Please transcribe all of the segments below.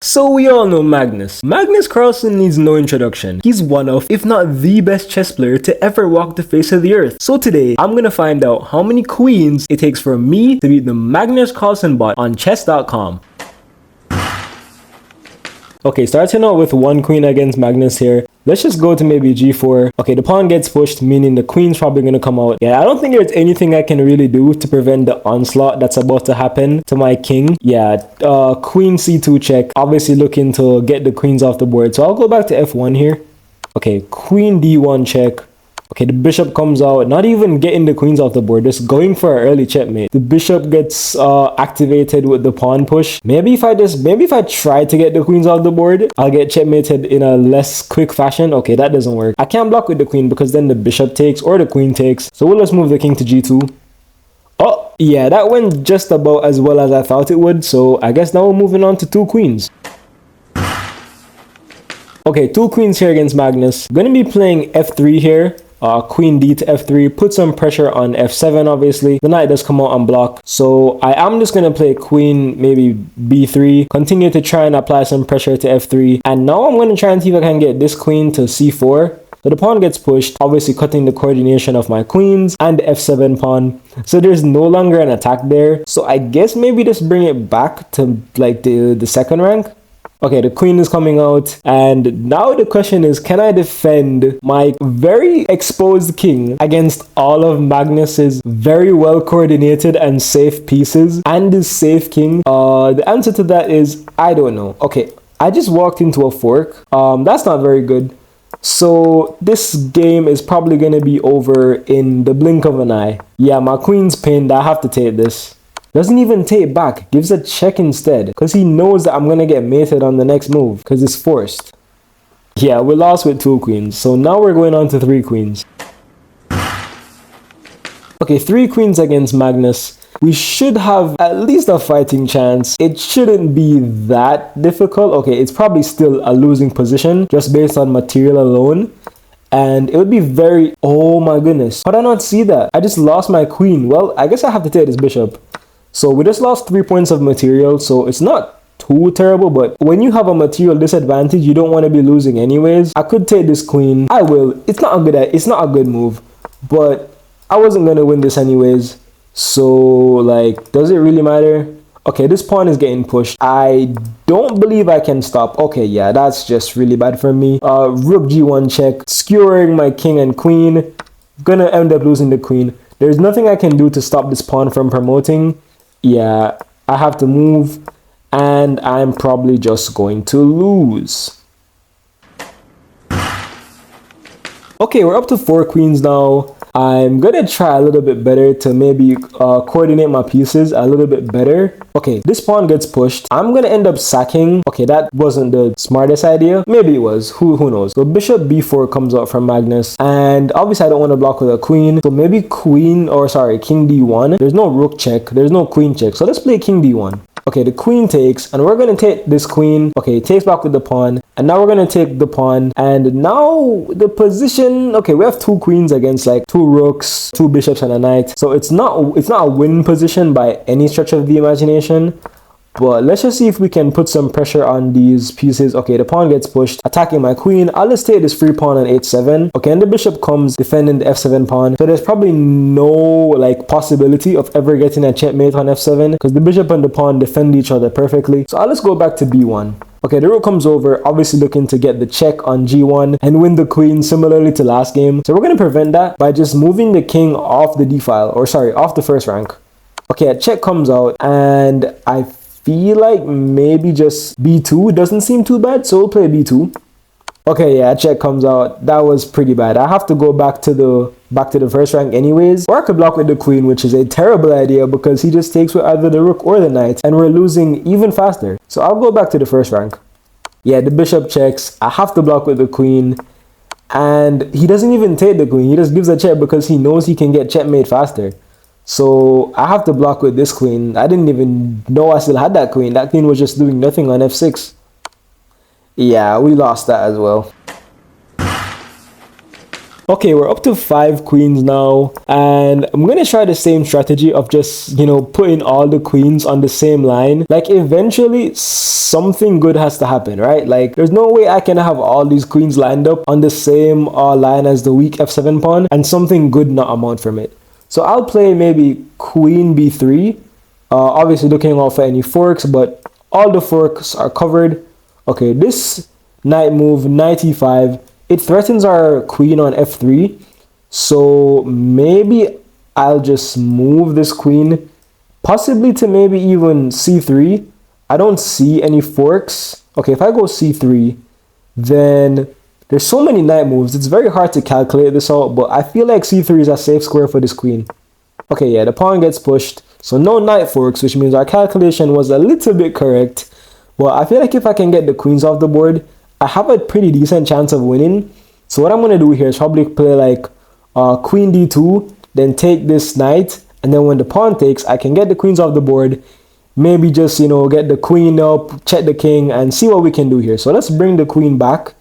So we all know Magnus. Magnus Carlsen needs no introduction. He's one of, if not the best chess player to ever walk the face of the earth. So today, I'm gonna find out how many queens it takes for me to beat the Magnus Carlsen bot on chess.com. Okay, starting out with one queen against Magnus here. Let's just go to maybe g4. Okay, the pawn gets pushed, meaning the queen's probably going to come out. Yeah, I don't think there's anything I can really do to prevent the onslaught that's about to happen to my king. Yeah, queen c2 check. Obviously looking to get the queens off the board. So I'll go back to f1 here. Okay, queen d1 check. Okay, the bishop comes out, not even getting the queens off the board, just going for an early checkmate. The bishop gets activated with the pawn push. Maybe if I try to get the queens off the board, I'll get checkmated in a less quick fashion. Okay, that doesn't work. I can't block with the queen because then the bishop takes or the queen takes. So we'll just move the king to g2. Oh, yeah, that went just about as well as I thought it would. So I guess now we're moving on to two queens. Okay, two queens here against Magnus. I'm going to be playing f3 here. Queen d to f3, put some pressure on f7. Obviously the knight does come out unblocked, so I am just gonna play queen maybe b3, continue to try and apply some pressure to f3, and now I'm gonna try and see if I can get this queen to c4. So the pawn gets pushed, obviously cutting the coordination of my queens and the f7 pawn, so there's no longer an attack there. So I guess maybe just bring it back to like the second rank. Okay, the queen is coming out, and now the question is, can I defend my very exposed king against all of Magnus's very well coordinated and safe pieces and his safe king? The answer to that is, I don't know. Okay, I just walked into a fork. That's not very good. So this game is probably going to be over in the blink of an eye. Yeah, my queen's pinned. I have to take this. Doesn't even take back, gives a check instead, because he knows that I'm going to get mated on the next move, because it's forced. Yeah, we lost with two queens, so now we're going on to three queens. Okay, three queens against Magnus. We should have at least a fighting chance. It shouldn't be that difficult. Okay, it's probably still a losing position, just based on material alone. And it would be very... Oh my goodness, how did I not see that? I just lost my queen. Well, I guess I have to take this bishop. So we just lost 3 points of material, so it's not too terrible, but when you have a material disadvantage, you don't want to be losing anyways. I could take this queen. I will. It's not a good move, but I wasn't going to win this anyways. So, like, does it really matter? Okay, this pawn is getting pushed. I don't believe I can stop. Okay, yeah, that's just really bad for me. Rook g1 check, skewering my king and queen. Gonna end up losing the queen. There's nothing I can do to stop this pawn from promoting. Yeah, I have to move, and I'm probably just going to lose. Okay, we're up to 4 queens now. I'm gonna try a little bit better to maybe coordinate my pieces a little bit better. Okay, this pawn gets pushed. I'm gonna end up sacking. Okay, that wasn't the smartest idea. Maybe it was. Who knows? So bishop b4 comes out from Magnus, and obviously I don't want to block with a queen. So maybe king d1. There's no rook check. There's no queen check. So let's play king d1. Okay, the queen takes, and we're going to take this queen. Okay, it takes back with the pawn, and now we're going to take the pawn, and now the position, okay, we have 2 queens against like 2 rooks, 2 bishops, and a knight. So it's not a win position by any stretch of the imagination. But let's just see if we can put some pressure on these pieces. Okay, the pawn gets pushed, attacking my queen. I'll just take this free pawn on h7. Okay, and the bishop comes defending the f7 pawn. So there's probably no like possibility of ever getting a checkmate on f7 because the bishop and the pawn defend each other perfectly. So I'll just go back to b1. Okay, the rook comes over, obviously looking to get the check on g1 and win the queen similarly to last game. So we're going to prevent that by just moving the king off the d file, or sorry, off the first rank. Okay, a check comes out, and I feel like maybe just b2 doesn't seem too bad, so we'll play b2. Okay, yeah, check comes out. That was pretty bad. I have to go back to the first rank anyways, or I could block with the queen, which is a terrible idea because he just takes with either the rook or the knight, and we're losing even faster. So I'll go back to the first rank. Yeah, the bishop checks. I have to block with the queen, and he doesn't even take the queen. He just gives a check because he knows he can get checkmate faster. So I have to block with this queen. I didn't even know I still had that queen. That queen was just doing nothing on f6. Yeah, we lost that as well. Okay, we're up to 5 queens now, and I'm gonna try the same strategy of just, putting all the queens on the same line. Like, eventually, something good has to happen, right? Like, there's no way I can have all these queens lined up on the same line as the weak f7 pawn, and something good not amount from it. So I'll play maybe queen b3, obviously looking out for any forks, but all the forks are covered. Okay, this knight move, knight e5, it threatens our queen on f3, so maybe I'll just move this queen, possibly to maybe even c3. I don't see any forks. Okay, if I go c3, then there's so many knight moves, it's very hard to calculate this out, but I feel like c3 is a safe square for this queen. Okay, yeah, the pawn gets pushed, so no knight forks, which means our calculation was a little bit correct, but I feel like if I can get the queens off the board, I have a pretty decent chance of winning. So what I'm going to do here is probably play like queen d2, then take this knight, and then when the pawn takes, I can get the queens off the board, maybe just, get the queen up, check the king, and see what we can do here. So let's bring the queen back,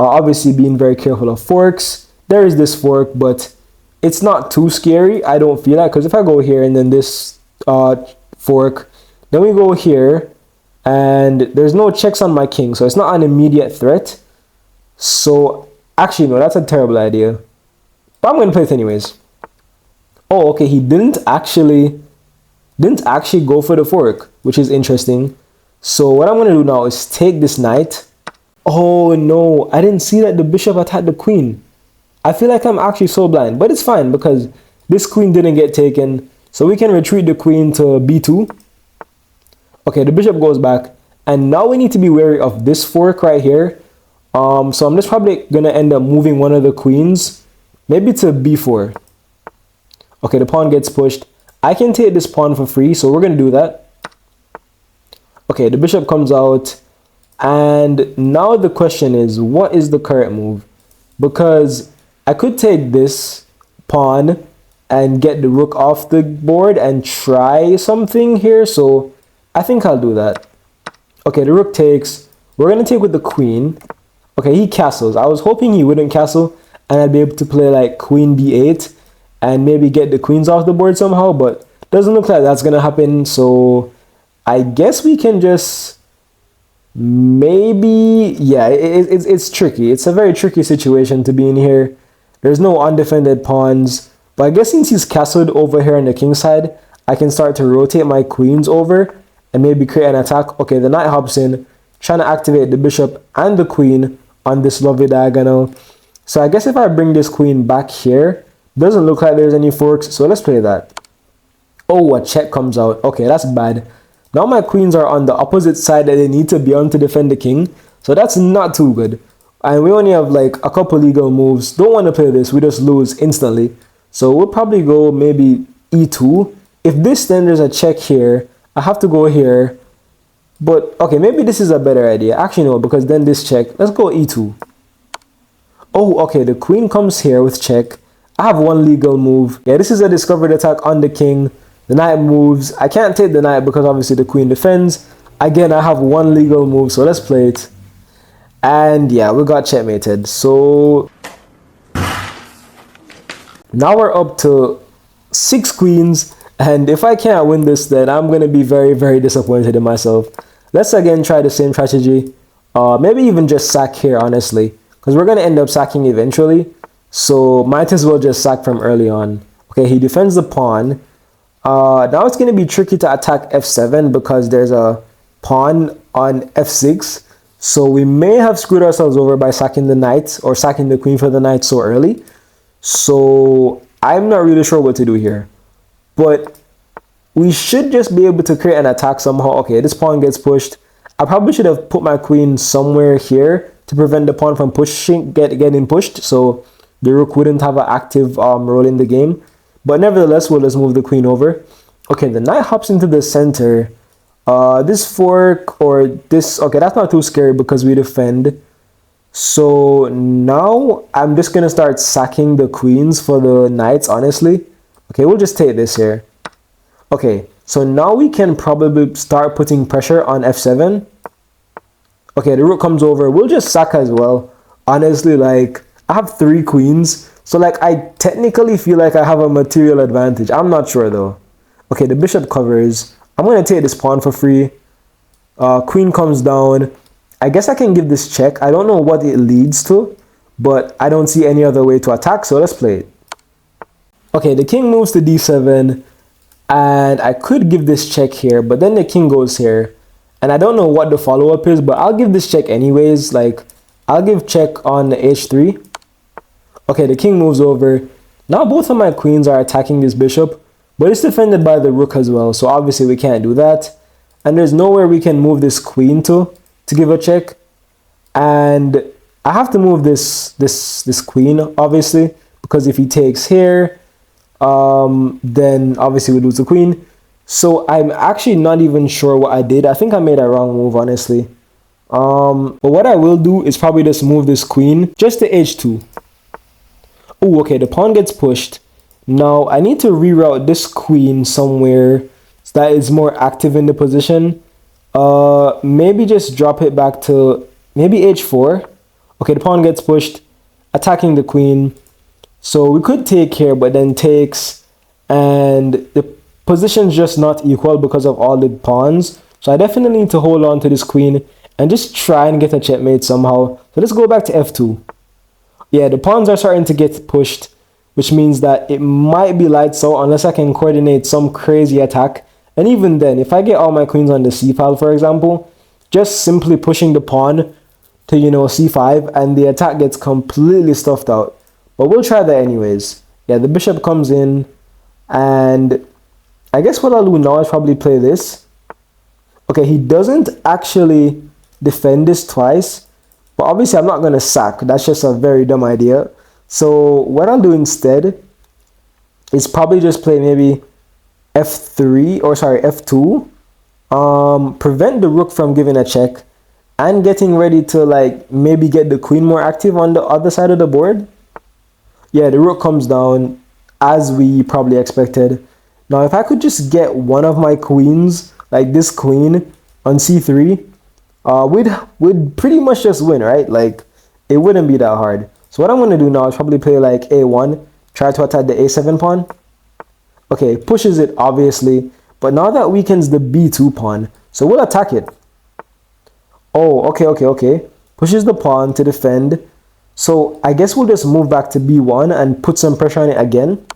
obviously being very careful of forks. There is this fork, but it's not too scary, I don't feel like, because if I go here and then this fork, then we go here, and there's no checks on my king, so it's not an immediate threat. So actually no, that's a terrible idea, but I'm gonna play it anyways. Oh, okay, he didn't actually go for the fork, which is interesting. So what I'm gonna do now is take this knight. Oh no, I didn't see that the bishop attacked the queen. I feel like I'm actually so blind, but it's fine because this queen didn't get taken, so we can retreat the queen to b2. Okay, the bishop goes back, and now we need to be wary of this fork right here. So I'm just probably gonna end up moving one of the queens, maybe to b4. Okay, the pawn gets pushed. I can take this pawn for free, so we're gonna do that. Okay, the bishop comes out, and now the question is, what is the correct move? Because I could take this pawn and get the rook off the board and try something here, so I think I'll do that. Okay, the rook takes. We're going to take with the queen. Okay, he castles. I was hoping he wouldn't castle and I'd be able to play like queen b8 and maybe get the queens off the board somehow, but doesn't look like that's going to happen. So I guess we can just maybe, yeah, it's tricky. It's a very tricky situation to be in here. There's no undefended pawns, but I guess since he's castled over here on the king side, I can start to rotate my queens over and maybe create an attack. Okay, the knight hops in, trying to activate the bishop and the queen on this lovely diagonal. So I guess if I bring this queen back here, doesn't look like there's any forks, so let's play that. Oh, a check comes out. Okay, that's bad. Now my queens are on the opposite side that they need to be on to defend the king, so that's not too good. And we only have like a couple legal moves. Don't want to play this, we just lose instantly. So we'll probably go maybe e2. If this, then there's a check here. I have to go here, but okay, maybe this is a better idea. Actually no, because then this check. Let's go e2. Oh, okay, the queen comes here with check. I have one legal move. Yeah, this is a discovered attack on the king. The knight moves. I can't take the knight because obviously the queen defends. Again, I have one legal move, so let's play it. And yeah, we got checkmated. So now we're up to 6 queens. And if I can't win this, then I'm going to be very, very disappointed in myself. Let's again try the same strategy. Maybe even just sack here, honestly. Because we're going to end up sacking eventually. So might as well just sack from early on. Okay, he defends the pawn. Now it's going to be tricky to attack f7 because there's a pawn on f6. So we may have screwed ourselves over by sacking the knight or sacking the queen for the knight so early. So I'm not really sure what to do here. But we should just be able to create an attack somehow. Okay, this pawn gets pushed. I probably should have put my queen somewhere here to prevent the pawn from getting pushed, so the rook wouldn't have an active role in the game. But nevertheless, we'll just move the queen over. Okay, the knight hops into the center. This fork or this... Okay, that's not too scary because we defend. So now I'm just going to start sacking the queens for the knights, honestly. Okay, we'll just take this here. Okay, so now we can probably start putting pressure on f7. Okay, the rook comes over. We'll just sack as well. Honestly, like, I have 3 queens. So like I technically feel like I have a material advantage. I'm not sure though. Okay, the bishop covers. I'm gonna take this pawn for free. Queen comes down. I guess I can give this check. I don't know what it leads to, but I don't see any other way to attack, so let's play it. Okay, the king moves to d7, and I could give this check here, but then the king goes here, and I don't know what the follow-up is, but I'll give this check anyways. Like, I'll give check on the h3. Okay, the king moves over. Now both of my queens are attacking this bishop, but it's defended by the rook as well, so obviously we can't do that. And there's nowhere we can move this queen to give a check. And I have to move this queen, obviously, because if he takes here, then obviously we lose the queen. So I'm actually not even sure what I did. I think I made a wrong move, honestly. But what I will do is probably just move this queen just to h2. Oh, okay, the pawn gets pushed. Now I need to reroute this queen somewhere that is more active in the position. Maybe just drop it back to maybe h4. Okay, the pawn gets pushed, attacking the queen. So we could take here, but then takes, and the position's just not equal because of all the pawns. So I definitely need to hold on to this queen and just try and get a checkmate somehow. So let's go back to f2. Yeah, the pawns are starting to get pushed, which means that it might be lights out unless I can coordinate some crazy attack. And even then, if I get all my queens on the c file, for example, just simply pushing the pawn to, you know, c5, and the attack gets completely stuffed out. But we'll try that anyways. Yeah, the bishop comes in, and I guess what I'll do now is probably play this. Okay, he doesn't actually defend this twice, but obviously I'm not going to sack. That's just a very dumb idea. So what I'll do instead is probably just play maybe f3, or sorry, f2, prevent the rook from giving a check and getting ready to like maybe get the queen more active on the other side of the board. Yeah, the rook comes down as we probably expected. Now if I could just get one of my queens, like this queen on c3, we'd pretty much just win, right? Like it wouldn't be that hard. So what I'm going to do now is probably play like a1, try to attack the a7 pawn. Okay, pushes it obviously, but now that weakens the b2 pawn, so we'll attack it. Oh, okay. Pushes the pawn to defend. So I guess we'll just move back to b1 and put some pressure on it again.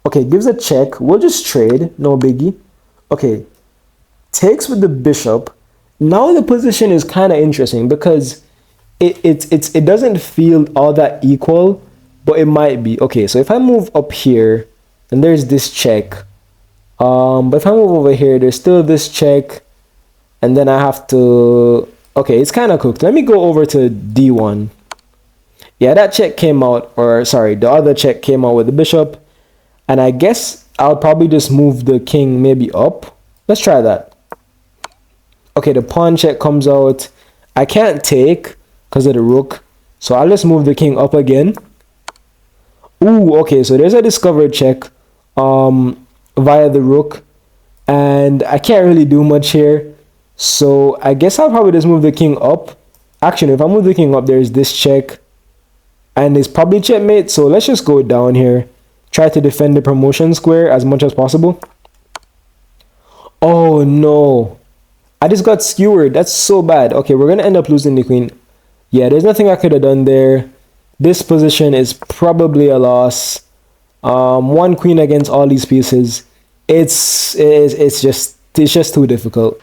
Okay, gives a check. We'll just trade, no biggie. Okay, takes with the bishop. Now the position is kind of interesting because it doesn't feel all that equal, but it might be. Okay, so if I move up here, and there's this check. But if I move over here, there's still this check. And then I have to... Okay, it's kind of cooked. Let me go over to d1. Yeah, that check came out, or sorry, the other check came out with the bishop. And I guess I'll probably just move the king maybe up. Let's try that. Okay, the pawn check comes out. I can't take because of the rook. So I'll just move the king up again. Ooh, okay, so there's a discovered check via the rook, and I can't really do much here, so I guess I'll probably just move the king up. Actually, if I move the king up, there's this check, and it's probably checkmate, so let's just go down here, try to defend the promotion square as much as possible. Oh no, I just got skewered. That's so bad. Okay, we're gonna end up losing the queen. Yeah, there's nothing I could have done there. This position is probably a loss. One queen against all these pieces. It's just too difficult.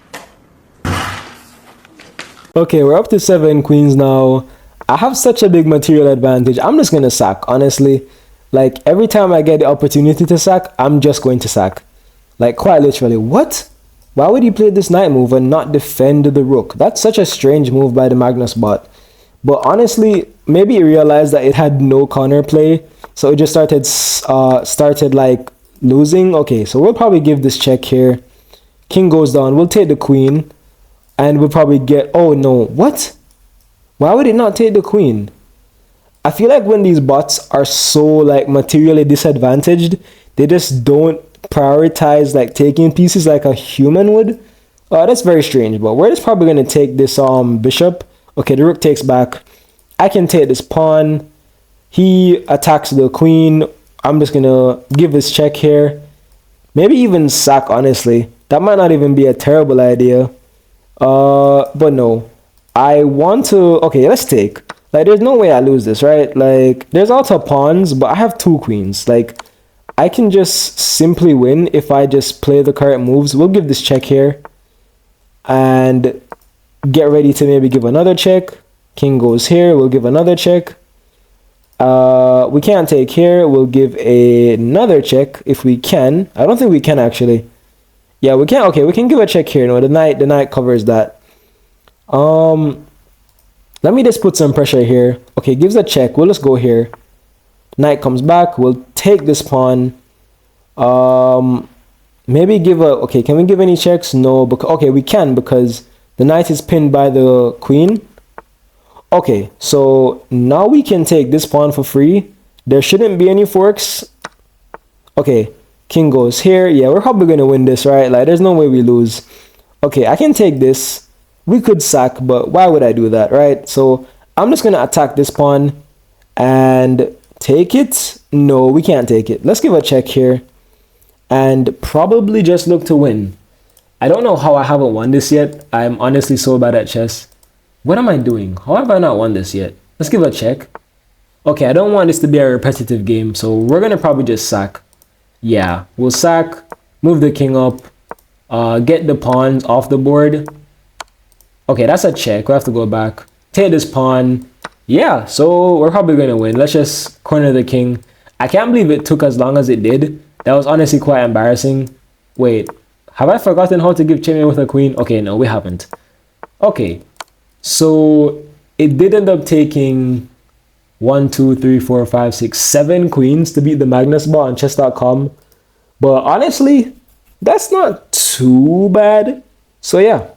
Okay, we're up to 7 queens now. I have such a big material advantage. I'm just gonna sack, honestly. Like every time I get the opportunity to sack, I'm just going to sack. Like quite literally. What? Why would he play this knight move and not defend the rook? That's such a strange move by the Magnus bot. But honestly, maybe he realized that it had no counterplay, so it just started like losing. Okay, so we'll probably give this check here. King goes down. We'll take the queen, and we'll probably get... Oh no, what? Why would it not take the queen? I feel like when these bots are so like materially disadvantaged, they just don't prioritize like taking pieces like a human would. That's very strange. But we're just probably gonna take this bishop. Okay, the rook takes back. I can take this pawn. He attacks the queen. I'm just gonna give his check here. Maybe even sack, honestly. That might not even be a terrible idea. But no. I want to... Okay, let's take. Like, there's no way I lose this, right? Like, there's also pawns, but I have 2 queens. Like, I can just simply win if I just play the correct moves. We'll give this check here. And get ready to maybe give another check. King goes here. We'll give another check. We can't take here. We'll give another check if we can. I don't think we can, actually. Yeah, we can. Okay, we can give a check here. No, the knight covers that. Let me just put some pressure here. Okay, gives a check. We'll just go here. Knight comes back. We'll take this pawn. Maybe give a... Okay, can we give any checks? No. Okay, we can because the knight is pinned by the queen. Okay, so now we can take this pawn for free. There shouldn't be any forks. Okay, king goes here. Yeah, we're probably going to win this, right? Like, there's no way we lose. Okay, I can take this. We could sack, but why would I do that, right? So I'm just going to attack this pawn and take it. No, we can't take it. Let's give a check here and probably just look to win. I don't know how I haven't won this yet. I'm honestly so bad at chess. What am I doing? How have I not won this yet? Let's give a check. Okay, I don't want this to be a repetitive game, so we're going to probably just sack. Yeah, we'll sack, move the king up, get the pawns off the board. Okay, that's a check. We'll have to go back. Take this pawn. Yeah, so we're probably going to win. Let's just corner the king. I can't believe it took as long as it did. That was honestly quite embarrassing. Wait, have I forgotten how to give checkmate with a queen? Okay, no, we haven't. Okay, so it did end up taking 1, 2, 3, 4, 5, 6, 7 queens to beat the Magnus bot on chess.com. But honestly, that's not too bad. So yeah.